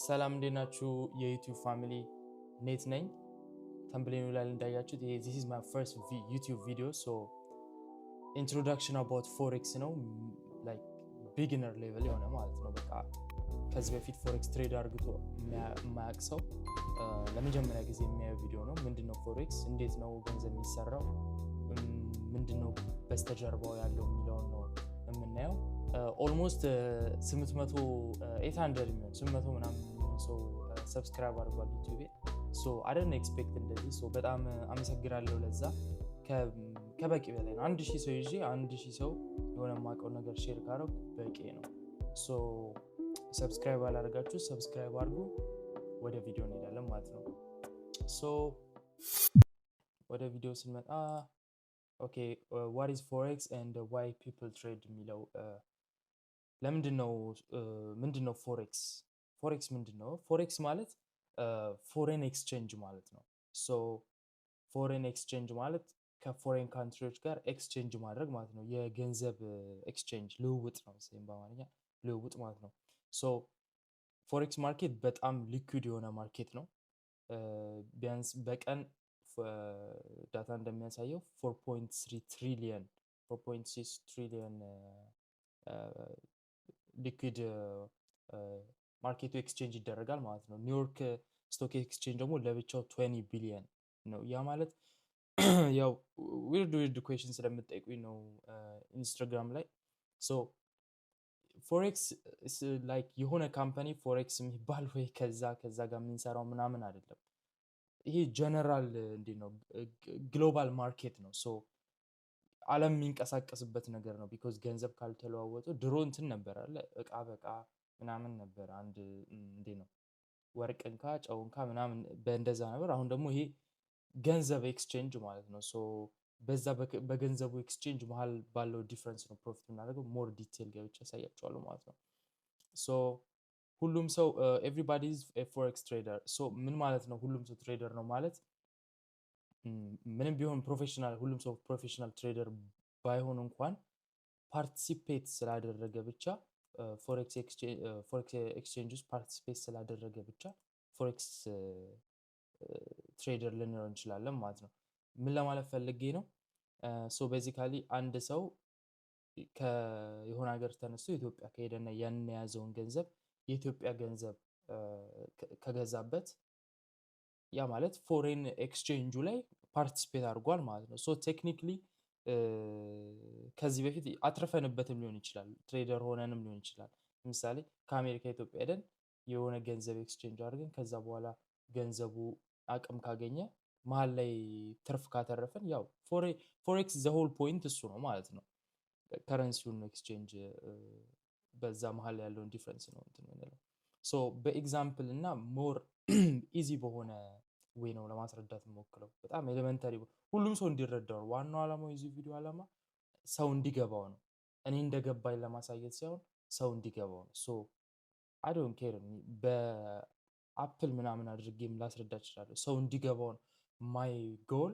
ሰላም እንዴት ናችሁ የዩቲዩብ ፋሚሊ? ኔት ነኝ። ተምብሌኑ ላይ እንዳያችሁት ይሄ this is my first YouTube video, so introduction about forex ነው like beginner level የሆነ ማለት ነው። በቃ ከዚህ በፊት ፎሬክስ ትሬድ አድርጎ የማያውቅ ሰው ለመጀመሪያ ጊዜ የሚያየው ቪዲዮ ነው። ምንድነው ፎሬክስ፣ እንዴት ነው ገንዘብ የሚሰራው፣ ምንድነው በስተጀርባው ያለው የሚለውን ነው የምናየው። ኦልሞስት 800 የሚሆን 800 ምናምን ሰው ሰብስክራይብ አድርጓል ዩቲዩብ። ሶ አይ ዶንት ኤክስፔክት እንደዚህ። ሶ በጣም አመሰግናለሁ ለዛ። ከበቂ በላይ ነው። 1000 ሰው ይዤ 1000 ሰው የሆነ የማውቀው ነገር ሼር ካደረኩ በቂ ነው። ሶ ሰብስክራይብ አላደረጋችሁ ሰብስክራይብ አድርጉ። ወደ ቪዲዮ እንሄዳለን ማለት ነው። ሶ ወደ ቪዲዮ ስንመጣ ኦኬ what is forex and why people trade የሚለው ምንድነው ፎሬክስ? ፎሬክስ ምንድነው? ፎሬክስ ማለት ፎሬን ኤክስቼንጅ ማለት ነው። ሶ ፎሬን ኤክስቼንጅ ማለት ከፎሬን ካንትሪዎች ጋር ኤክስቼንጅ ማድረግ ማለት ነው። የገንዘብ ኤክስቼንጅ ልውውጥ ነው በአማርኛ ልውውጥ ማለት ነው። ሶ ፎሬክስ ማርኬት በጣም ሊኩዊድ የሆነ ማርኬት ነው። ቢያንስ በቀን ዳታ እንደሚያሳየው 4.6 ትሪሊየን ሊኩዊድ ማርኬቱ ኤክስቼንጅ ይደረጋል ማለት ነው። ኒውዮርክ ስቶክ ኤክስቼንጅ ደግሞ ለብቻው 20 ቢሊየን ነው። ያ ማለት ያው ዊርድ ኩዌሽን ስለምትጠይቁኝ ነው ኢንስታግራም ላይ። ሶ ፎሬክስ ላይክ የሆነ ካምፓኒ ፎሬክስ የሚባል ወይ ከዛ ጋር የምንሰራው ምናምን አይደለም። ይሄ ጀነራል እንዴት ነው ግሎባል ማርኬት ነው። ሶ ዓለም የሚንቀሳቀስበት ነገር ነው። ቢኮዝ ገንዘብ ካልተለዋወጡ ድሮ እንትን ነበር አለ እቃ በቃ ምናምን ነበር። አንድ እንዴት ነው ወርቅንካ ጨውንካ ምናምን በእንደዛ ነበር። አሁን ደግሞ ይሄ ገንዘብ ኤክስቼንጅ ማለት ነው። ሶ በዛ በገንዘቡ ኤክስቼንጅ መሀል ባለው ዲፍረንስ ነው ፕሮፊት የምናደርገው። ሞር ዲቴል ገብቼ ያሳያቸዋለሁ ማለት ነው። ሶ ሁሉም ሰው ኤቭሪባዲ ኢዝ ኤ ፎሬክስ ትሬደር። ሶ ምን ማለት ነው? ሁሉም ሰው ትሬደር ነው ማለት ምንም ቢሆን ፕሮፌሽናል ሁሉም ሰው ፕሮፌሽናል ትሬደር ባይሆን እንኳን ፓርቲሲፔት ስላደረገ ብቻ ፎሬክስ ኤክስቼንጅ ውስጥ ፓርቲሲፔት ስላደረገ ብቻ ፎሬክስ ትሬደር ልንለው እንችላለን ማለት ነው። ምን ለማለት ፈልጌ ነው? ሶ ቤዚካሊ አንድ ሰው ከየሆነ ሀገር ተነስቶ ኢትዮጵያ ከሄደና ያንን የያዘውን ገንዘብ የኢትዮጵያ ገንዘብ ከገዛበት ያ ማለት ፎሬን ኤክስቼንጁ ላይ ፓርቲሲፔት አድርጓል ማለት ነው። ሶ ቴክኒክሊ ከዚህ በፊት አትረፈንበትም ሊሆን ይችላል፣ ትሬደር ሆነንም ሊሆን ይችላል። ለምሳሌ ከአሜሪካ ኢትዮጵያ ሄደን የሆነ ገንዘብ ኤክስቼንጅ አድርገን ከዛ በኋላ ገንዘቡ አቅም ካገኘ መሀል ላይ ትርፍ ካተረፈን ያው ፎሬክስ ዘ ሆል ፖይንት እሱ ነው ማለት ነው። ከረንሲውን ኤክስቼንጅ በዛ መሀል ያለውን ዲፍረንስ ነው እንትን የምንለው። ሶ በኤግዛምፕል እና ሞር ኢዚ በሆነ ወይ ነው ለማስረዳት የምሞክረው። በጣም ኤሌመንተሪ ሁሉም ሰው እንዲረዳው ነው። ዋናው ዓላማው የዚህ ቪዲዮ ዓላማ ሰው እንዲገባው ነው። እኔ እንደገባኝ ለማሳየት ሳይሆን ሰው እንዲገባው ነው። ሶ አይ ዶንት ኬር በአፕል ምናምን አድርጌም ላስረዳ እችላለሁ። ሰው እንዲገባው ነው ማይ ጎል።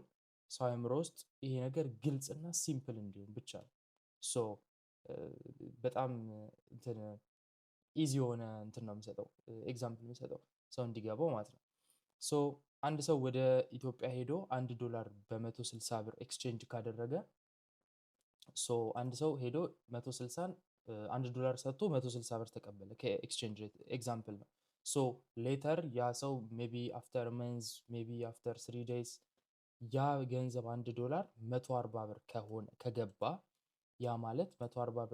ሰው አእምሮ ውስጥ ይሄ ነገር ግልጽና ሲምፕል እንዲሆን ብቻ ነው። ሶ በጣም እንትን ኢዚ የሆነ እንትን ነው የምሰጠው ኤግዛምፕል የምሰጠው ሰው እንዲገባው ማለት ነው። ሶ አንድ ሰው ወደ ኢትዮጵያ ሄዶ $1 በ160 ብር ኤክስቼንጅ ካደረገ ሶ አንድ ሰው ሄዶ 160 $1 ሰጥቶ 160 ብር ተቀበለ ከኤክስቼንጅ ሬት ኤግዛምፕል ነው። ሶ ሌተር ያ ሰው ሜቢ አፍተር መንዝ ሜቢ አፍተር 3 ዴይስ ያ ገንዘብ $1 140 ብር ከገባ ያ ማለት 140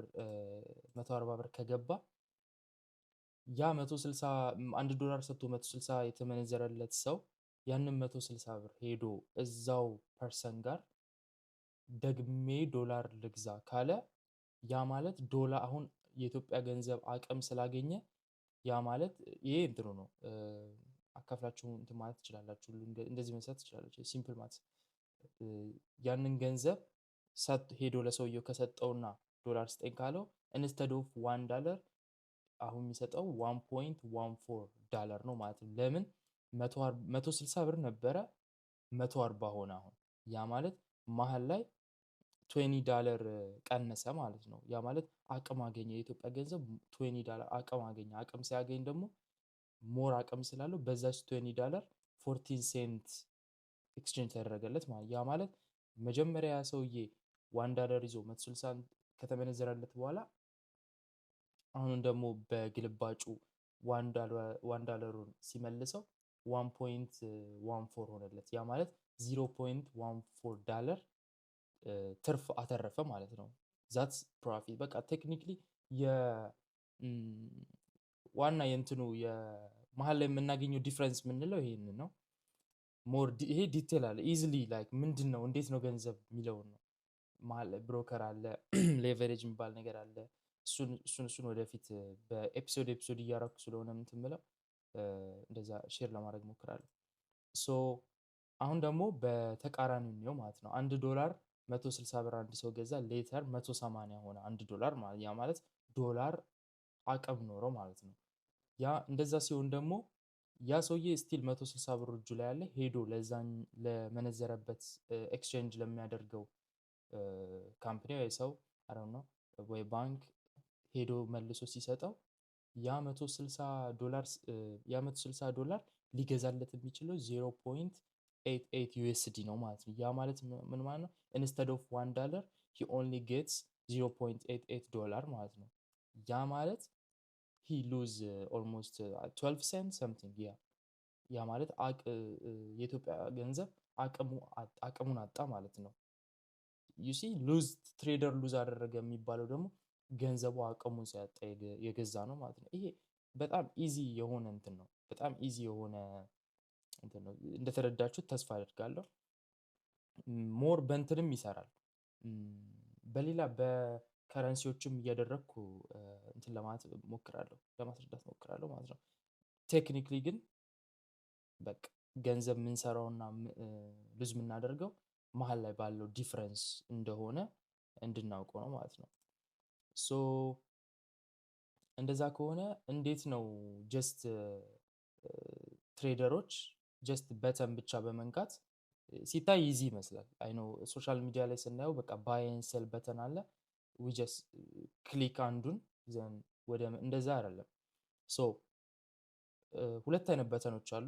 ብር ከገባ ያ 160 $1 ሰጥቶ 160 የተመነዘረለት ሰው ያንን 160 ብር ሄዶ እዛው ፐርሰን ጋር ደግሜ ዶላር ልግዛ ካለ ያ ማለት ዶላር አሁን የኢትዮጵያ ገንዘብ አቅም ስላገኘ ያ ማለት ይሄ እንትኑ ነው። አካፍላችሁ እንትን ማለት ትችላላችሁ፣ እንደዚህ መስራት ትችላላችሁ። ሲምፕል ማለት ያንን ገንዘብ ሄዶ ለሰውየው ከሰጠውና ዶላር ስጠኝ ካለው ኢንስቴድ ኦፍ $1 አሁን የሚሰጠው $1.14 ነው ማለት ነው። ለምን 160 ብር ነበረ 140 ሆነ አሁን። ያ ማለት መሀል ላይ $20 ቀነሰ ማለት ነው። ያ ማለት አቅም አገኘ። የኢትዮጵያ ገንዘብ $20 አቅም አገኘ። አቅም ሲያገኝ ደግሞ ሞር አቅም ስላለው በዛች $20 14 ሴንት ኤክስቼንጅ ተደረገለት ማለት ያ ማለት መጀመሪያ ያ ሰውዬ $1 ይዞ 160 ከተመነዘረለት በኋላ አሁን ደግሞ በግልባጩ $1ን ሲመልሰው 1.14 ሆነለት። ያ ማለት $0.14 ትርፍ አተረፈ ማለት ነው። ዛትስ ፕሮፊት። በቃ ቴክኒክሊ ዋና የእንትኑ የመሀል ላይ የምናገኘው ዲፍረንስ የምንለው ይሄንን ነው። ሞር ይሄ ዲቴል አለ ኢዝሊ ላይክ ምንድን ነው እንዴት ነው ገንዘብ የሚለውን ነው። መሀል ላይ ብሮከር አለ ሌቨሬጅ የሚባል ነገር አለ። እሱን ወደፊት በኤፒሶድ እያረኩ ስለሆነ እንትን የምለው እንደዛ ሼር ለማድረግ ሞክራለሁ። ሶ አሁን ደግሞ በተቃራኒው ነው ማለት ነው። $1 160 ብር አንድ ሰው ገዛ፣ ሌተር 180 ሆነ $1 ማለት ያ ማለት ዶላር አቅም ኖረው ማለት ነው። ያ እንደዛ ሲሆን ደግሞ ያ ሰውዬ ስቲል 160 ብር እጁ ላይ ያለ ሄዶ ለዛኝ ለመነዘረበት ኤክስቼንጅ ለሚያደርገው ካምፓኒ ወይ ሰው አረው ነው ወይ ባንክ ሄዶ መልሶ ሲሰጠው ያ $160 ሊገዛለት የሚችለው 0.88 USD ነው ማለት ነው። ያ ማለት ምን ማለት ነው? ኢንስቴድ ኦፍ $1 he only gets $0.88 ማለት ነው። ያ ማለት he lose almost 12 cents something ያ ማለት የኢትዮጵያ ገንዘብ አቅሙን አጣ ማለት ነው። ዩ ሲ ሉዝ ትሬደር ሉዝ አደረገ የሚባለው ደግሞ ገንዘቡ አቅሙን ሲያጣ የገዛ ነው ማለት ነው። ይሄ በጣም ኢዚ የሆነ እንትን ነው። በጣም ኢዚ የሆነ እንትን ነው። እንደተረዳችሁት ተስፋ አደርጋለሁ። ሞር በእንትንም ይሰራል። በሌላ በከረንሲዎችም እያደረግኩ እንትን ለማለት ሞክራለሁ ለማስረዳት ሞክራለሁ ማለት ነው። ቴክኒክሊ ግን በቃ ገንዘብ የምንሰራውና ሉዝ የምናደርገው መሀል ላይ ባለው ዲፍረንስ እንደሆነ እንድናውቀው ነው ማለት ነው። ሶ እንደዛ ከሆነ እንዴት ነው ጀስት ትሬደሮች ጀስት በተን ብቻ በመንካት ሲታይ ኢዚ ይመስላል። አይ ኖ ሶሻል ሚዲያ ላይ ስናየው በቃ ባይ ኤንድ ሴል በተን አለ ዊ ጀስት ክሊክ አንዱን ዘን ወደ እንደዛ አይደለም። ሶ ሁለት አይነት በተኖች አሉ።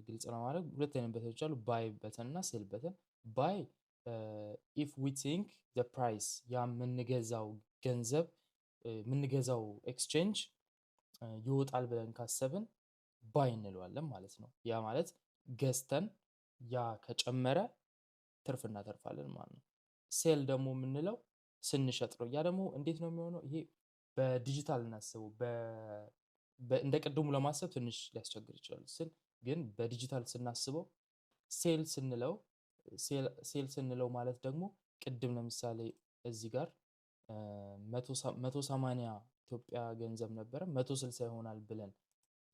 ግልጽ ለማድረግ ሁለት አይነት በተኖች አሉ፣ ባይ በተን እና ሴል በተን። ባይ ኢፍ ዊ ቲንክ ዘ ፕራይስ ያ የምንገዛው ገንዘብ የምንገዛው ኤክስቼንጅ ይወጣል ብለን ካሰብን ባይ እንለዋለን ማለት ነው። ያ ማለት ገዝተን ያ ከጨመረ ትርፍ እናተርፋለን ማለት ነው። ሴል ደግሞ የምንለው ስንሸጥ ነው። ያ ደግሞ እንዴት ነው የሚሆነው? ይሄ በዲጂታል እናስበው። እንደ ቅድሙ ለማሰብ ትንሽ ሊያስቸግር ይችላል ስል ግን በዲጂታል ስናስበው ሴል ስንለው ማለት ደግሞ ቅድም ለምሳሌ እዚህ ጋር 180 ኢትዮጵያ ገንዘብ ነበረ 160 ይሆናል ብለን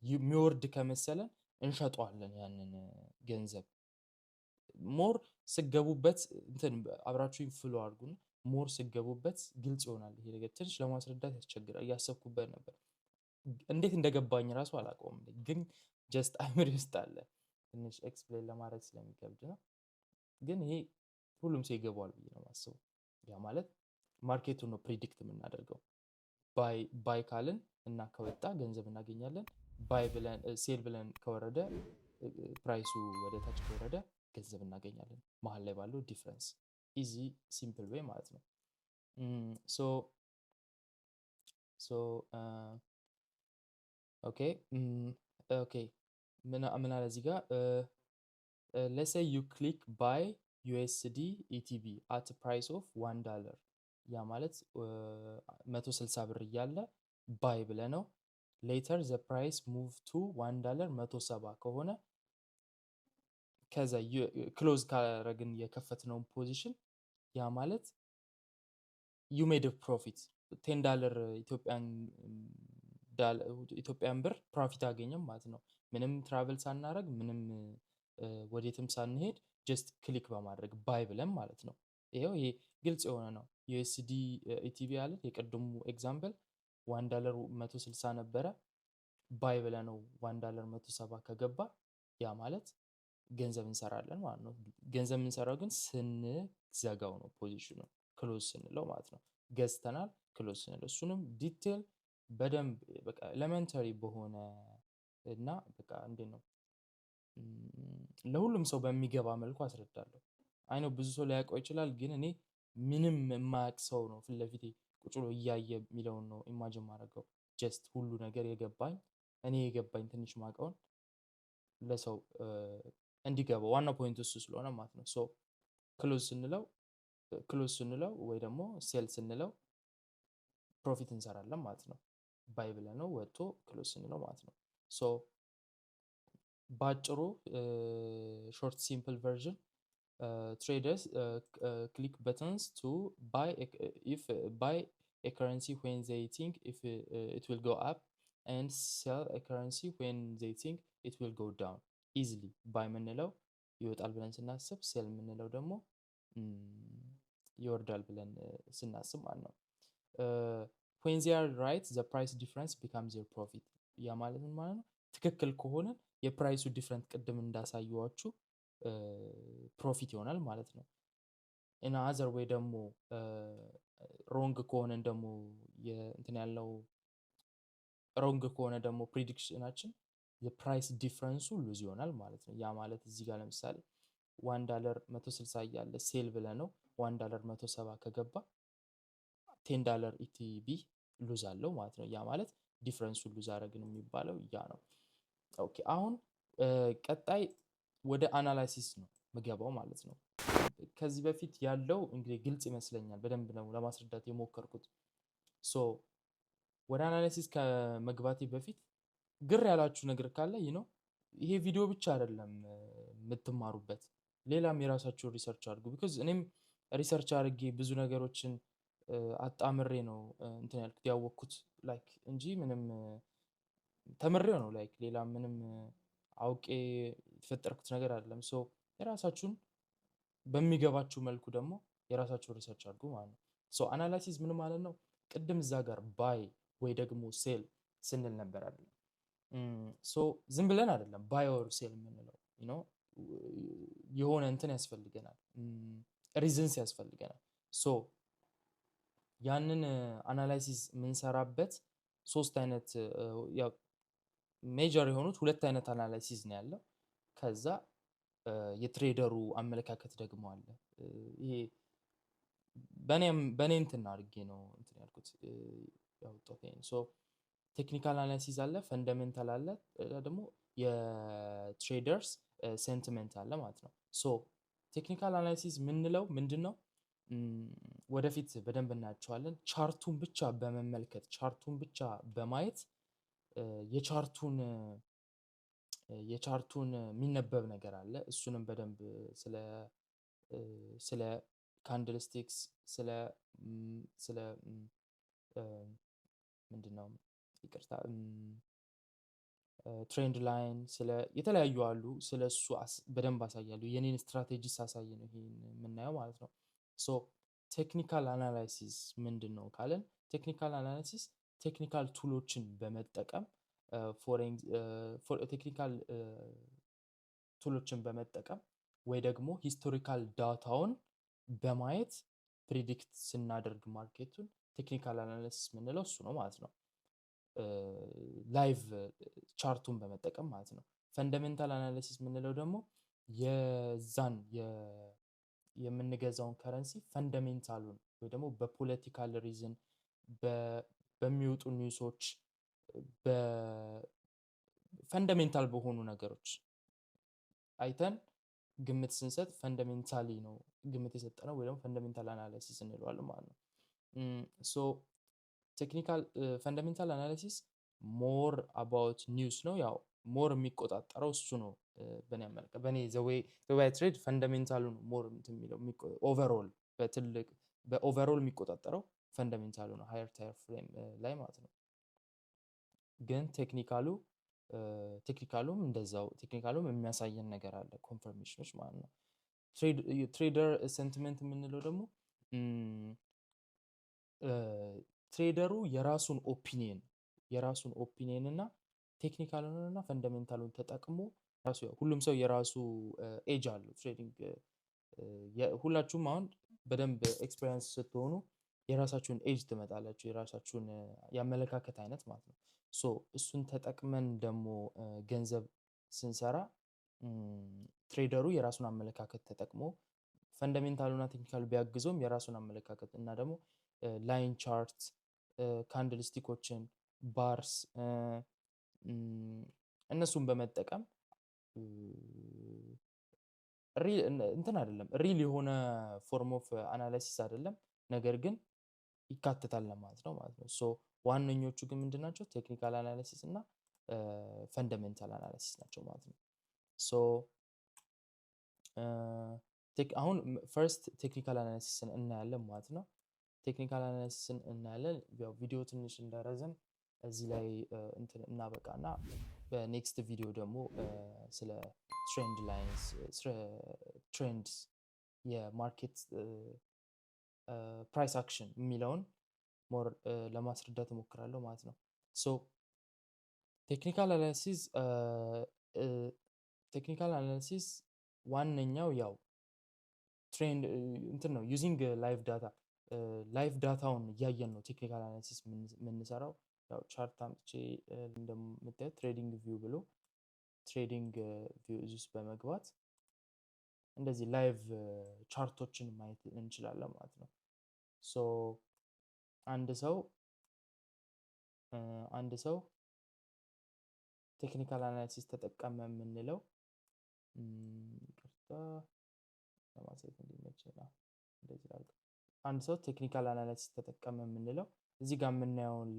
የሚወርድ ከመሰለን እንሸጠዋለን ያንን ገንዘብ። ሞር ስገቡበት እንትን አብራችሁኝ ፍሎ አድርጉን። ሞር ስገቡበት ግልጽ ይሆናል። ይሄ ነገር ትንሽ ለማስረዳት ያስቸግራል። እያሰብኩበት ነበር እንዴት እንደገባኝ ራሱ አላውቀውም፣ ግን ጀስት አይምሬ ውስጥ አለ። ትንሽ ኤክስፕሌን ለማድረግ ስለሚከብድ ነው። ግን ይሄ ሁሉም ሰው ይገባዋል ብዬ ነው የማስበው። ያ ማለት ማርኬቱን ነው ፕሪዲክት የምናደርገው። ባይ ካልን እና ከወጣ ገንዘብ እናገኛለን። ሴል ብለን ከወረደ ፕራይሱ ወደ ታች ከወረደ ገንዘብ እናገኛለን። መሀል ላይ ባለው ዲፍረንስ ኢዚ ሲምፕል ዌይ ማለት ነው። ኦኬ ምን አለ እዚህ ጋር let's say you click buy USD ETB at a price of $1 ያ ማለት 160 ብር እያለ ባይ ብለ ነው later the price move to $1 170 ከሆነ ከዛ ክሎዝ ካረግን የከፈትነው ፖዚሽን ያ ማለት you made a profit $10 ኢትዮጵያን ብር ፕሮፊት አገኘም ማለት ነው። ምንም ትራቨል ሳናረግ ምንም ወዴትም ሳንሄድ ጀስት ክሊክ በማድረግ ባይ ብለን ማለት ነው። ይሄው ይሄ ግልጽ የሆነ ነው። ዩኤስዲ ኢቲቪ አለ የቀደሙ ኤግዛምፕል $1 160 ነበረ ባይ ብለን ነው $1 170 ከገባ ያ ማለት ገንዘብ እንሰራለን ማለት ነው። ገንዘብ እንሰራው ግን ስንዘጋው ነው ፖዚሽኑ ክሎዝ ስንለው ማለት ነው። ገዝተናል ክሎዝ ስንለው እሱንም ዲቴል በደንብ በቃ ኤሌመንተሪ በሆነ እና በቃ እንዴት ነው ለሁሉም ሰው በሚገባ መልኩ አስረዳለሁ። አይ ነው ብዙ ሰው ሊያውቀው ይችላል፣ ግን እኔ ምንም የማያውቅ ሰው ነው ፊት ለፊቴ ቁጭ ብሎ እያየ የሚለውን ነው ኢማጅን ማድረገው። ጀስት ሁሉ ነገር የገባኝ እኔ የገባኝ ትንሽ ማውቀውን ለሰው እንዲገባው ዋናው ፖይንት እሱ ስለሆነ ማለት ነው። ሶ ክሎዝ ስንለው ወይ ደግሞ ሴል ስንለው ፕሮፊት እንሰራለን ማለት ነው። ባይ ብለነው ወጥቶ ክሎዝ ስንለው ማለት ነው። ሶ ባጭሩ ሾርት ሲምፕል ቨርዥን traders click buttons to buy a currency when they think if it will go up, and sell a currency when they think it will go down. easily buy የምንለው ይወጣል ብለን ስናስብ፣ ሴል የምንለው ደግሞ ይወርዳል ብለን ስናስብ ማለት ነው። when they are right the price difference becomes your profit። ያ ማለት ምን ማለት ነው? ትክክል ከሆነ የፕራይሱ ዲፍረንት ቅድም እንዳሳየዋችሁ ፕሮፊት ይሆናል ማለት ነው። እና አዘር ወይ ደግሞ ሮንግ ከሆነን ደግሞ እንትን ያለው ሮንግ ከሆነ ደግሞ ፕሪዲክሽናችን የፕራይስ ዲፍረንሱ ሉዝ ይሆናል ማለት ነው። ያ ማለት እዚህ ጋር ለምሳሌ $1 160 እያለ ሴል ብለ ነው $1 170 ከገባ $10 ኢቲቢ ሉዝ አለው ማለት ነው። ያ ማለት ዲፍረንሱ ሉዝ አረግን የሚባለው ያ ነው። ኦኬ አሁን ቀጣይ ወደ አናላይሲስ ነው ምገባው ማለት ነው። ከዚህ በፊት ያለው እንግዲህ ግልጽ ይመስለኛል፣ በደንብ ነው ለማስረዳት የሞከርኩት። ሶ ወደ አናላይሲስ ከመግባቴ በፊት ግር ያላችሁ ነገር ካለ ይሄ ቪዲዮ ብቻ አይደለም የምትማሩበት፣ ሌላም የራሳችሁ ሪሰርች አድርጉ። ቢኮዝ እኔም ሪሰርች አድርጌ ብዙ ነገሮችን አጣምሬ ነው እንትን ያልኩት ያወቅኩት ላይክ እንጂ ምንም ተምሬው ነው ላይክ ሌላ ምንም አውቄ የተፈጠርኩት ነገር አይደለም። ሶ የራሳችሁን በሚገባችሁ መልኩ ደግሞ የራሳችሁ ሪሰርች አድርጉ ማለት ነው። ሶ አናላይሲስ ምን ማለት ነው? ቅድም እዛ ጋር ባይ ወይ ደግሞ ሴል ስንል ነበር አይደል? ሶ ዝም ብለን አይደለም ባይ ኦር ሴል የምንለው የሆነ እንትን ያስፈልገናል፣ ሪዝንስ ያስፈልገናል። ሶ ያንን አናላይሲስ የምንሰራበት ሶስት አይነት ያው ሜጀር የሆኑት ሁለት አይነት አናላይሲስ ነው ያለው። ከዛ የትሬደሩ አመለካከት ደግሞ አለ። ይሄ በኔ እንትን አድርጌ ነው እንትን ያልኩት ያወጣሁት። ሶ ቴክኒካል አናላይሲስ አለ፣ ፈንዳሜንታል አለ፣ ደግሞ የትሬደርስ ሴንቲሜንት አለ ማለት ነው። ሶ ቴክኒካል አናላይሲስ የምንለው ምንድን ነው? ወደፊት በደንብ እናያቸዋለን። ቻርቱን ብቻ በመመልከት ቻርቱን ብቻ በማየት የቻርቱን የሚነበብ ነገር አለ። እሱንም በደንብ ስለ ካንድልስቲክስ ስለ ምንድነው ይቅርታ ትሬንድ ላይን የተለያዩ አሉ። ስለሱ በደንብ አሳያለሁ። የኔን ስትራቴጂ ሳሳይ ነው ይሄን የምናየው ማለት ነው። ሶ ቴክኒካል አናላይሲስ ምንድን ነው ካለን፣ ቴክኒካል አናላይሲስ ቴክኒካል ቱሎችን በመጠቀም ቴክኒካል ቱሎችን በመጠቀም ወይ ደግሞ ሂስቶሪካል ዳታውን በማየት ፕሪዲክት ስናደርግ ማርኬቱን ቴክኒካል አናላይሲስ የምንለው እሱ ነው ማለት ነው። ላይቭ ቻርቱን በመጠቀም ማለት ነው። ፈንዳሜንታል አናላይሲስ የምንለው ደግሞ የዛን የምንገዛውን ከረንሲ ፈንዳሜንታሉን ወይ ደግሞ በፖለቲካል ሪዝን በሚወጡ ኒውሶች ፈንዳሜንታል በሆኑ ነገሮች አይተን ግምት ስንሰጥ ፈንዳሜንታሊ ነው ግምት የሰጠነው ወይ ደግሞ ፈንዳሜንታል አናላይሲስ እንለዋለን ማለት ነው። ሶ ቴክኒካል ፈንዳሜንታል አናላይሲስ ሞር አባውት ኒውስ ነው። ያው ሞር የሚቆጣጠረው እሱ ነው። በኔ ዘ ዌይ ትሬድ ፈንዳሜንታሉ ነው ሞር የሚለው ኦቨርኦል በኦቨርኦል የሚቆጣጠረው ፈንዳሜንታሉ ነው ሃየር ታይር ፍሬም ላይ ማለት ነው። ግን ቴክኒካሉም እንደዛው ቴክኒካሉም የሚያሳየን ነገር አለ፣ ኮንፈርሜሽኖች ማለት ነው። ትሬደር ሴንቲሜንት የምንለው ደግሞ ትሬደሩ የራሱን ኦፒኒየን እና ቴክኒካሉን እና ፈንዳሜንታሉን ተጠቅሞ ሁሉም ሰው የራሱ ኤጅ አለው። ትሬዲንግ ሁላችሁም አሁን በደንብ ኤክስፔሪንስ ስትሆኑ የራሳችሁን ኤጅ ትመጣላችሁ፣ የራሳችሁን የአመለካከት አይነት ማለት ነው። ሶ እሱን ተጠቅመን ደግሞ ገንዘብ ስንሰራ ትሬደሩ የራሱን አመለካከት ተጠቅሞ ፈንዳሜንታሉና ቴክኒካሉ ቢያግዘውም የራሱን አመለካከት እና ደግሞ ላይን ቻርት፣ ካንድል ስቲኮችን፣ ባርስ እነሱን በመጠቀም እንትን አይደለም ሪል የሆነ ፎርም ኦፍ አናላይሲስ አይደለም፣ ነገር ግን ይካተታል ለማለት ነው ማለት ነው። ሶ ዋነኞቹ ግን ምንድን ናቸው? ቴክኒካል አናላይሲስ እና ፈንዳሜንታል አናላይሲስ ናቸው ማለት ነው። ሶ አሁን ፈርስት ቴክኒካል አናላይሲስን እናያለን ማለት ነው። ቴክኒካል አናላይሲስን እናያለን። ያው ቪዲዮ ትንሽ እንዳረዘም እዚህ ላይ እንትን እናበቃና በኔክስት ቪዲዮ ደግሞ ስለ ትሬንድ ላይንስ፣ ትሬንድስ፣ የማርኬት ፕራይስ አክሽን የሚለውን ሞር ለማስረዳት እሞክራለሁ ማለት ነው። ሶ ቴክኒካል አናሊሲስ ዋነኛው ያው ትሬንድ እንትን ነው ዩዚንግ ላይቭ ዳታ ላይቭ ዳታውን እያየን ነው ቴክኒካል አናሊሲስ የምንሰራው። ያው ቻርት አምጥቼ እንደምታዩት ትሬዲንግ ቪው ብሎ ትሬዲንግ ቪው እዚህ ውስጥ በመግባት እንደዚህ ላይቭ ቻርቶችን ማየት እንችላለን ማለት ነው። ሶ አንድ ሰው ቴክኒካል አናሊሲስ ተጠቀመ የምንለው ለማሳየት እንዲመች ነው። እንደዚህ ላድርግ። አንድ ሰው ቴክኒካል አናሊሲስ ተጠቀመ የምንለው እዚህ ጋር የምናየውን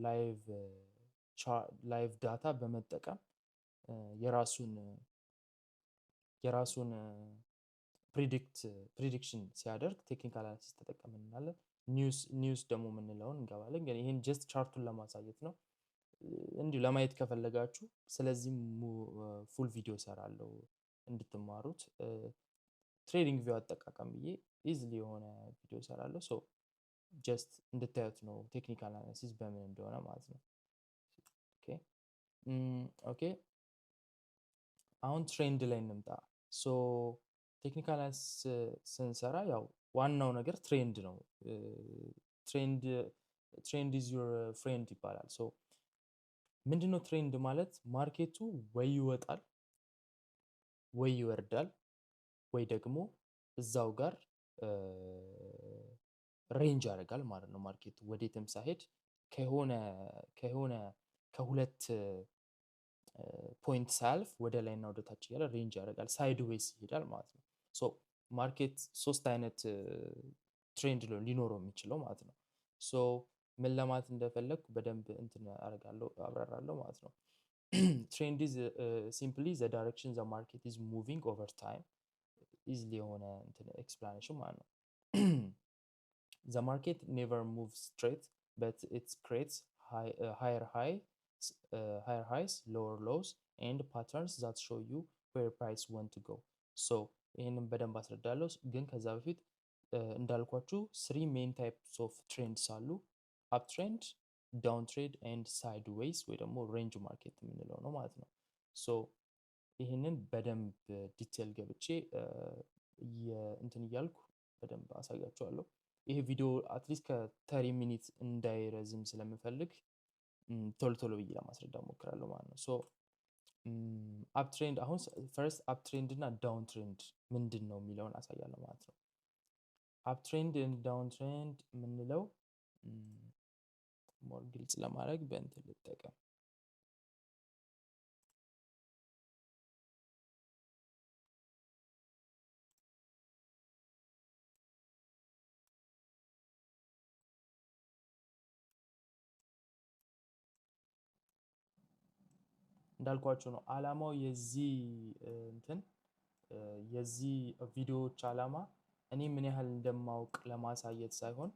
ላይቭ ዳታ በመጠቀም የራሱን ፕሪዲክሽን ሲያደርግ ቴክኒካል አናሊሲስ ተጠቀመ እንላለን። ኒውስ ደግሞ የምንለውን እንገባለን። ግን ይህን ጀስት ቻርቱን ለማሳየት ነው። እንዲሁ ለማየት ከፈለጋችሁ ስለዚህም ፉል ቪዲዮ ሰራለሁ እንድትማሩት። ትሬዲንግ ቪው አጠቃቀም ብዬ ኢዝሊ የሆነ ቪዲዮ ሰራለሁ። ሶ ጀስት እንድታዩት ነው ቴክኒካል አናሊሲስ በምን እንደሆነ ማለት ነው። ኦኬ አሁን ትሬንድ ላይ እንምጣ። ሶ ቴክኒካል አናሊሲስ ስንሰራ ያው ዋናው ነገር ትሬንድ ነው። ትሬንድ ኢዝ ዩር ፍሬንድ ይባላል። ሶ ምንድነው ትሬንድ ማለት? ማርኬቱ ወይ ይወጣል ወይ ይወርዳል ወይ ደግሞ እዛው ጋር ሬንጅ ያደርጋል ማለት ነው። ማርኬቱ ወዴትም ሳይሄድ ከሁለት ፖይንት ሳያልፍ ወደ ላይና ወደ ታች እያለ ሬንጅ ያደርጋል፣ ሳይድ ዌይስ ይሄዳል ማለት ነው። ሶ ማርኬት ሶስት አይነት ትሬንድ ሊኖረው የሚችለው ማለት ነው። ሶ ምን ለማለት እንደፈለግኩ በደንብ እንትን አብራራለሁ ማለት ነው። ትሬንድ ኢዝ ሲምፕሊ ዘ ዳይሬክሽን ዘ ማርኬት ኢዝ ሙቪንግ ኦቨር ታይም። ኢዝሊ የሆነ እንትን ኤክስፕላኔሽን ማለት ነው። ዘ ማርኬት ኔቨር ሙቭስ ስትሬት በት ኢት ክሬትስ ሃየር ሃይስ ሎወር ሎውስ ኤንድ ፓተርንስ ዛት ሾው ዩ ዌር ፕራይስ ዋንት ቱ ጎ። ሶ ይህንን በደንብ አስረዳለሁ። ግን ከዛ በፊት እንዳልኳችሁ ስሪ ሜን ታይፕስ ኦፍ ትሬንድስ አሉ። አፕ ትሬንድ፣ ዳውን ትሬንድ ኤንድ ሳይድ ዌይስ ወይ ደግሞ ሬንጅ ማርኬት የምንለው ነው ማለት ነው። ሶ ይህንን በደንብ ዲቴል ገብቼ እንትን እያልኩ በደንብ አሳያችኋለሁ። ይሄ ቪዲዮ አትሊስት ከ30 ሚኒት እንዳይረዝም ስለምፈልግ ቶሎ ቶሎ ብዬ ለማስረዳት ሞክራለሁ ማለት ነው። ሶ አፕ ትሬንድ፣ አሁን ፈርስት አፕ ትሬንድ እና ዳውን ትሬንድ ምንድን ነው የሚለውን አሳያለሁ ማለት ነው። አፕ ትሬንድ እና ዳውን ትሬንድ የምንለው ሞር ግልጽ ለማድረግ በእንትን ልጠቀም። እንዳልኳችሁ ነው አላማው የዚህ ቪዲዮዎች አላማ እኔ ምን ያህል እንደማውቅ ለማሳየት ሳይሆን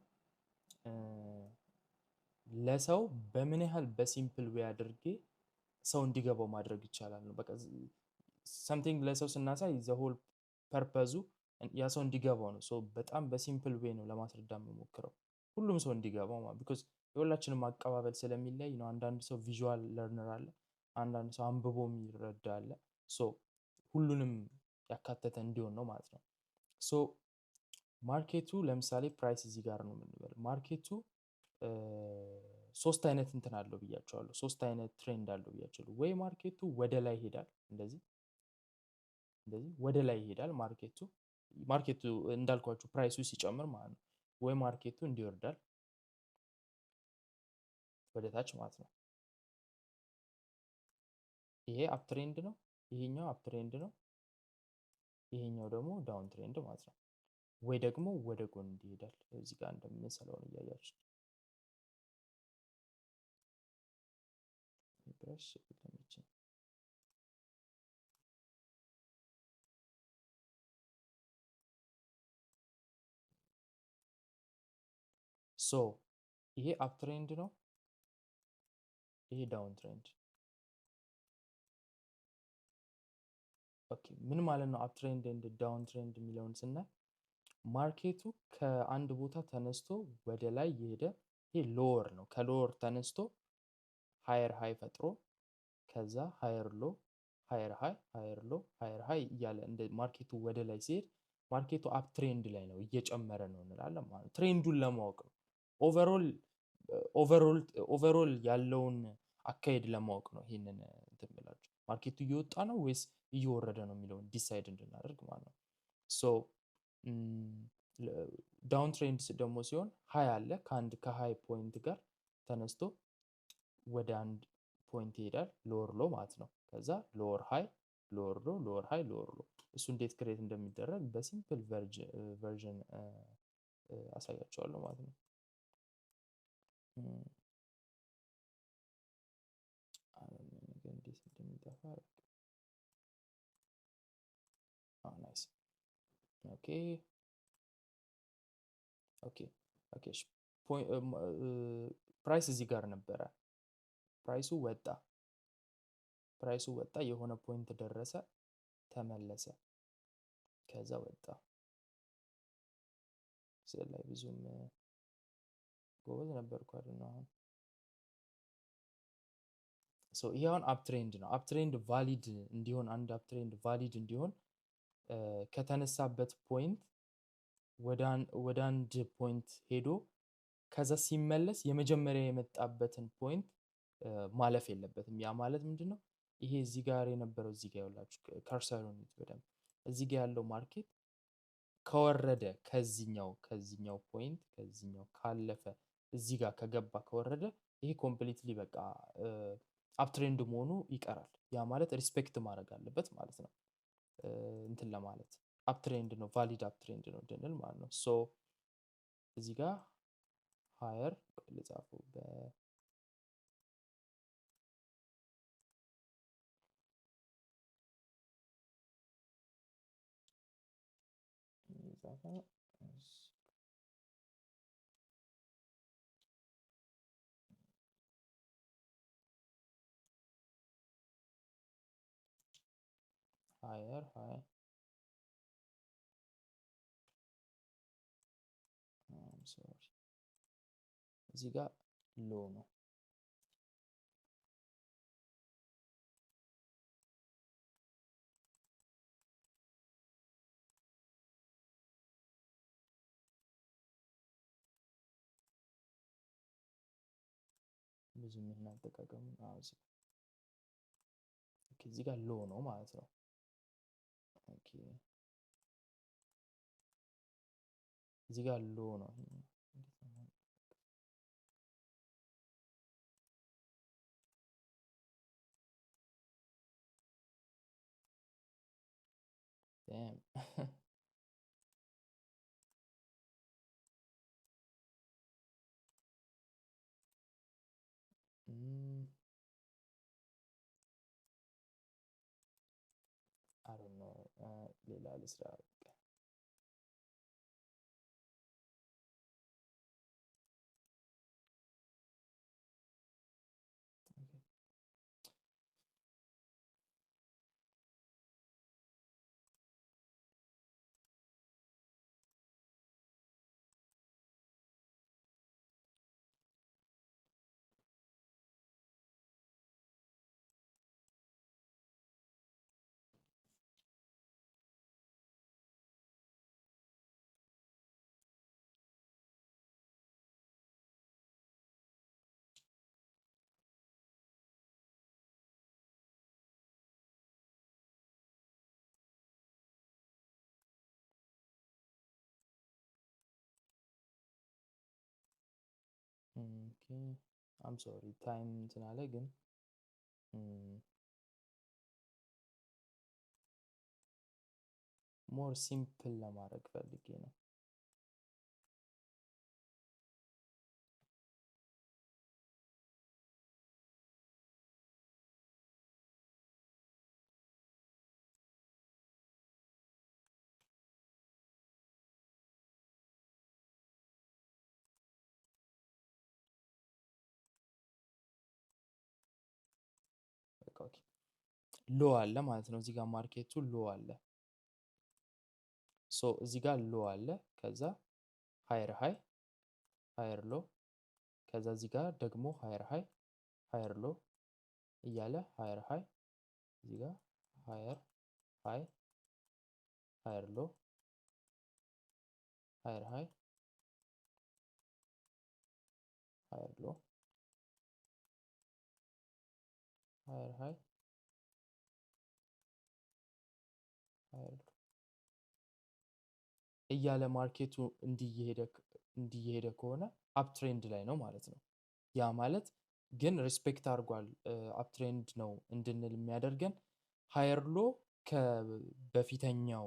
ለሰው በምን ያህል በሲምፕል ዌይ አድርጌ ሰው እንዲገባው ማድረግ ይቻላል ነው። በቃ ሰምቲንግ ለሰው ስናሳይ ዘ ሆል ፐርፐዙ ያ ሰው እንዲገባው ነው። በጣም በሲምፕል ዌይ ነው ለማስረዳት የምሞክረው ሁሉም ሰው እንዲገባው ማለት ቢኮዝ የሁላችንም አቀባበል ስለሚለይ ነው። አንዳንድ ሰው ቪዥዋል ለርነር አለ፣ አንዳንድ ሰው አንብቦ የሚረዳ አለ። ሁሉንም ያካተተ እንዲሆን ነው ማለት ነው። ማርኬቱ ለምሳሌ ፕራይስ እዚህ ጋር ነው የምንበል። ማርኬቱ ሶስት አይነት እንትን አለው ብያቸዋለሁ። ሶስት አይነት ትሬንድ አለው ብያቸዋለሁ። ወይ ማርኬቱ ወደ ላይ ይሄዳል፣ እንደዚህ እንደዚህ ወደ ላይ ይሄዳል ማርኬቱ እንዳልኳችሁ ፕራይሱ ሲጨምር ማለት ነው። ወይ ማርኬቱ እንዲወርዳል ወደ ታች ማለት ነው። ይሄ አፕ ትሬንድ ነው፣ ይሄኛው አፕ ትሬንድ ነው፣ ይሄኛው ደግሞ ዳውን ትሬንድ ማለት ነው። ወይ ደግሞ ወደ ጎን ይሄዳል። እዚህ ጋር እንደምንሰለውን እያያችሁ ብረሽ ለምችን ሶ ይሄ አፕ ትሬንድ ነው፣ ይሄ ዳውን ትሬንድ። ኦኬ ምን ማለት ነው አፕ ትሬንድ ኤንድ ዳውን ትሬንድ የሚለውን ስናይ ማርኬቱ ከአንድ ቦታ ተነስቶ ወደ ላይ የሄደ ይሄ ሎወር ነው። ከሎወር ተነስቶ ሃየር ሃይ ፈጥሮ ከዛ ሃየር ሎ ሃየር ሃይ ሃየር ሎ ሃየር ሃይ እያለ እንደ ማርኬቱ ወደ ላይ ሲሄድ ማርኬቱ አፕ ትሬንድ ላይ ነው፣ እየጨመረ ነው እንላለን ማለት ነው። ትሬንዱን ለማወቅ ነው። ኦቨርኦል ያለውን አካሄድ ለማወቅ ነው። ይሄንን እንትን ብላችሁ ማርኬቱ እየወጣ ነው ወይስ እየወረደ ነው የሚለውን ዲሳይድ እንድናደርግ ማለት ነው። ሶ ዳውን ትሬንድ ደግሞ ሲሆን ሃይ አለ ከአንድ ከሃይ ፖይንት ጋር ተነስቶ ወደ አንድ ፖይንት ይሄዳል፣ ሎወር ሎ ማለት ነው። ከዛ ሎወር ሃይ ሎወር ሎ ሎወር ሃይ ሎወር ሎ። እሱ እንዴት ክሬት እንደሚደረግ በሲምፕል ቨርዥን አሳያቸዋለሁ ማለት ነው። እንዴት እንደሚጠፋ ናይስ። ኦኬ ኦኬ ኦኬ። ፕራይስ እዚህ ጋር ነበረ። ፕራይሱ ወጣ የሆነ ፖይንት ደረሰ፣ ተመለሰ፣ ከዛ ወጣ። ስለ ላይ ብዙም ጎበዝ ነበርኩ አይደል? አሁን ይሄ አሁን አፕ ትሬንድ ነው። አፕ ትሬንድ ቫሊድ እንዲሆን አንድ አፕ ትሬንድ ቫሊድ እንዲሆን ከተነሳበት ፖይንት ወደ አንድ ፖይንት ሄዶ ከዛ ሲመለስ የመጀመሪያ የመጣበትን ፖይንት ማለፍ የለበትም። ያ ማለት ምንድነው? ይሄ እዚህ ጋር የነበረው እዚህ ጋር ያላችሁ ከርሰሩን በደንብ እዚህ ጋር ያለው ማርኬት ከወረደ ከዚህኛው ፖይንት ከዚህኛው ካለፈ እዚህ ጋር ከገባ ከወረደ ይሄ ኮምፕሊትሊ በቃ አፕትሬንድ መሆኑ ይቀራል። ያ ማለት ሪስፔክት ማድረግ አለበት ማለት ነው። እንትን ለማለት አፕትሬንድ ነው ቫሊድ አፕትሬንድ ነው እንድንል ማለት ነው። ሶ እዚህ ጋር ሃየር ልጻፈው ሃየር ሃይ እዚህ ጋር ሎ ነው። ብዙ ምን አጠቃቀሙ እዚህ ጋር ሎ ነው ማለት ነው። ኦኬ እዚህ ጋር ሎ ነው። I don't know ሌላ ልስራ። አም ሶሪ ታይም እንትን አለ ግን ሞር ሲምፕል ለማድረግ ፈልጌ ነው። ኦኬ ሎ አለ ማለት ነው። እዚህ ጋር ማርኬቱ ሎ አለ። ሶ እዚህ ጋር ሎ አለ፣ ከዛ ሃየር ሃይ ሃየር ሎ፣ ከዛ እዚህ ጋር ደግሞ ሃየር ሃይ ሃየር ሎ እያለ ሃየር ሃይ እዚህ ጋር ሃየር ሃይ ሃየር ሎ ሃየር ሃይ ሃየር ሎ ሃየር ሃይ ሃየር ሎ እያለ ማርኬቱ እንዲየሄደ ከሆነ አፕ ትሬንድ ላይ ነው ማለት ነው። ያ ማለት ግን ሪስፔክት አድርጓል አፕ ትሬንድ ነው እንድንል የሚያደርገን ሃየር ሎ ከበፊተኛው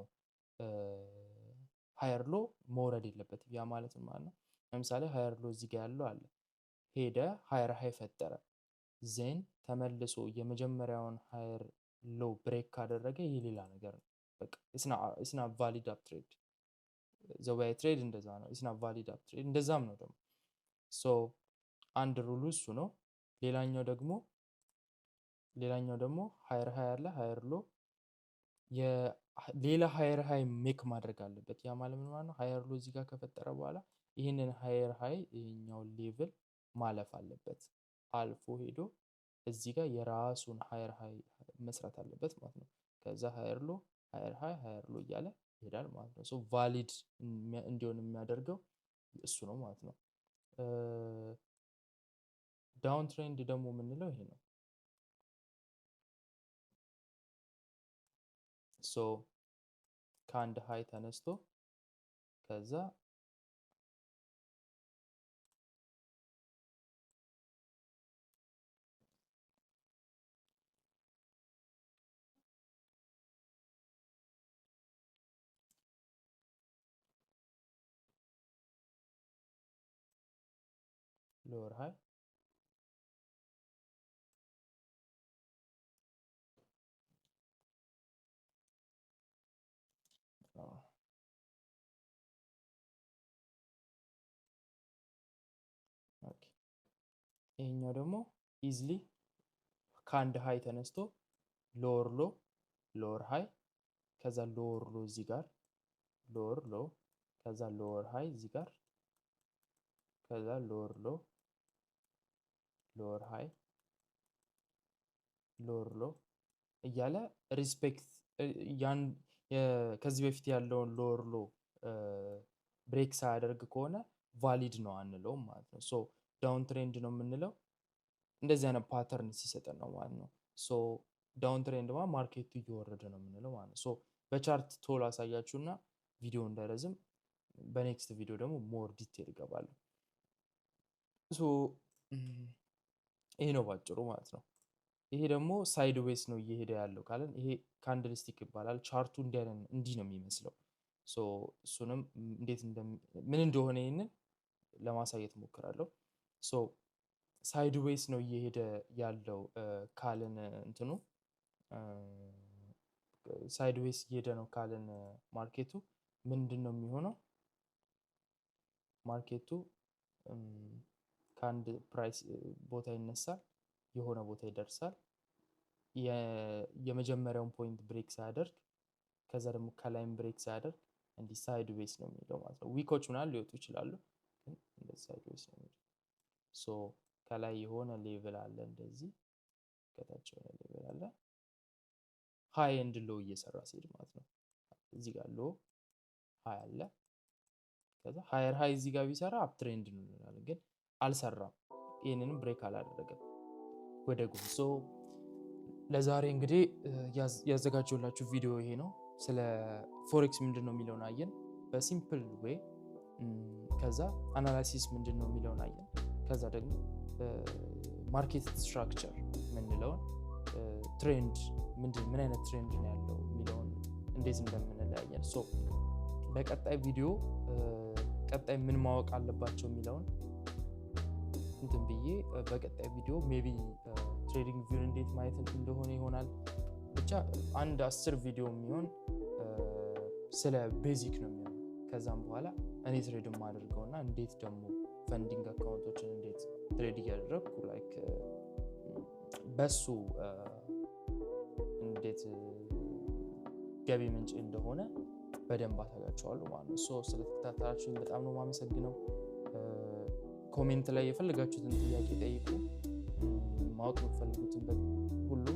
ሃየር ሎ መውረድ የለበትም። ያ ማለት ማለት ነው ለምሳሌ ሃየር ሎ እዚህ ጋር ያለው አለ፣ ሄደ ሃየር ሃይ ፈጠረ፣ ዜን ተመልሶ የመጀመሪያውን ሃየር ሎ ብሬክ ካደረገ ይሄ ሌላ ነገር ነው። በቃ ኢትስ ናት ቫሊድ አፕ ትሬድ። ዘ ዌይ ትሬድ እንደዛ ነው። ኢትስ ናት ቫሊድ አፕ ትሬድ እንደዛም ነው ደግሞ። ሶ አንድ ሩሉ እሱ ነው። ሌላኛው ደግሞ ሃየር ሃይ አለ፣ ሃየር ሎ ሌላ ሃየር ሃይ ሜክ ማድረግ አለበት። ያ ማለት ምን ማለት ነው? ሃየር ሎ እዚህ ጋር ከፈጠረ በኋላ ይህንን ሃየር ሃይ ይሄኛውን ሌቭል ማለፍ አለበት። አልፎ ሄዶ እዚህ ጋር የራሱን ሃየር ሃይ መስራት አለበት ማለት ነው። ከዛ ሃየር ሎ ሃየር ሃይ ሃየር ሎ እያለ ይሄዳል ማለት ነው። ሶ ቫሊድ እንዲሆን የሚያደርገው እሱ ነው ማለት ነው። ዳውን ትሬንድ ደግሞ የምንለው ይሄ ነው። ሶ ከአንድ ሃይ ተነስቶ ከዛ ሎወር ሃይ ይሄኛው ደግሞ ኢዝሊ ከአንድ ሃይ ተነስቶ ሎወር ሎ ሎወር ሃይ ከዛ ሎወር ሎ እዚህ ጋር ሎወር ሎ ከዛ ሎወር ሃይ እዚህ ጋር ከዛ ሎወር ሎ ሎወር ሃይ ሎወር ሎ እያለ ሪስፔክት ያን ከዚህ በፊት ያለውን ሎወር ሎ ብሬክ ሳያደርግ ከሆነ ቫሊድ ነው አንለውም ማለት ነው። ሶ ዳውን ትሬንድ ነው የምንለው እንደዚህ አይነት ፓተርን ሲሰጠን ነው ማለት ነው። ሶ ዳውን ትሬንድ ማለት ማርኬቱ እየወረደ ነው የምንለው ማለት ነው። ሶ በቻርት ቶሎ አሳያችሁና ቪዲዮ እንዳይረዝም በኔክስት ቪዲዮ ደግሞ ሞር ዲቴል ይገባሉ። ሶ ይሄ ነው ባጭሩ ማለት ነው። ይሄ ደግሞ ሳይድ ዌይስ ነው እየሄደ ያለው ካለን ይሄ ካንድልስቲክ ይባላል። ቻርቱ እንዲህ ነው የሚመስለው። ሶ እሱንም እንዴት ምን እንደሆነ ይሄንን ለማሳየት ሞክራለሁ። ሶ ሳይድ ዌይስ ነው እየሄደ ያለው ካልን እንትኑ ሳይድ ዌይስ እየሄደ ነው ካልን ማርኬቱ ምንድን ነው የሚሆነው? ማርኬቱ ከአንድ ፕራይስ ቦታ ይነሳል፣ የሆነ ቦታ ይደርሳል። የመጀመሪያውን ፖይንት ብሬክ ሳያደርግ ከዛ ደግሞ ከላይም ብሬክ ሳያደርግ እንዲህ ሳይድ ዌይስ ነው የሚሄደው ማለት ነው። ዊኮች ምናምን ሊወጡ ይችላሉ፣ ግን እንደዚህ ሳይድ ዌይስ ነው የሚሄደው። ሶ ከላይ የሆነ ሌቭል አለ፣ እንደዚህ ከታች የሆነ ሌቭል አለ። ሃይ ኤንድ ሎ እየሰራ ሲሄድ ማለት ነው። እዚህ ጋር ሎ ሃይ አለ፣ ከዛ ሃየር ሃይ እዚህ ጋር ቢሰራ አፕ ትሬንድ ነው እንላለን፣ ግን አልሰራም። ይህንንም ብሬክ አላደረገም ወደ ጎን። ሶ ለዛሬ እንግዲህ ያዘጋጀሁላችሁ ቪዲዮ ይሄ ነው። ስለ ፎሬክስ ምንድን ነው የሚለውን አየን በሲምፕል ዌይ። ከዛ አናላይሲስ ምንድን ነው የሚለውን አየን። ከዛ ደግሞ ማርኬት ስትራክቸር ምንለው ትሬንድ ምን አይነት ትሬንድ ነው ያለው የሚለውን እንዴት እንደምንለያየን ሶ በቀጣይ ቪዲዮ ቀጣይ ምን ማወቅ አለባቸው የሚለውን እንትን ብዬ በቀጣይ ቪዲዮ ሜቢ ትሬዲንግ ቪውን እንዴት ማየት እንደሆነ ይሆናል ብቻ አንድ 10 ቪዲዮ የሚሆን ስለ ቤዚክ ነው የሚሆነው ከዛም በኋላ እኔ ትሬድ ማድርገውና እንዴት ደግሞ ፈንዲንግ አካውንቶችን እንዴት ትሬድ ያደርኩ ላይክ በሱ እንዴት ገቢ ምንጭ እንደሆነ በደንብ አሳያችኋለሁ ማለት ነው ሶ ስለተከታተላችሁኝ በጣም ነው ማመሰግነው ኮሜንት ላይ የፈለጋችሁትን ጥያቄ ጠይቁ ማወቅ የምትፈልጉትን ሁሉ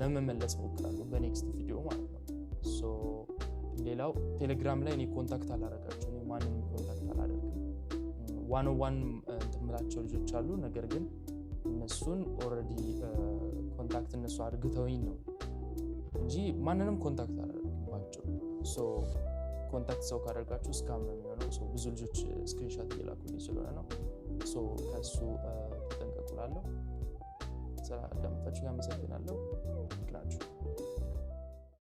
ለመመለስ ሞክራለሁ በኔክስት ቪዲዮ ማለት ነው ሶ ሌላው ቴሌግራም ላይ እኔ ኮንታክት አላደርጋችሁ እኔ ማንንም ኮንታክት አላደርግም ዋን እንትምላቸው ልጆች አሉ ነገር ግን እነሱን ኦሬዲ ኮንታክት እነሱ አድርገውኝ ነው እንጂ ማንንም ኮንታክት አላደርግባቸው ሶ ኮንታክት ሰው ካደረጋችሁ ስካም ነው የሚሆነው ሶ ብዙ ልጆች ስክሪንሾት እየላኩልኝ ስለሆነ ነው ሶ ከሱ ተጠንቀቁላለሁ ስለአዳመጣችሁ አመሰግናለሁ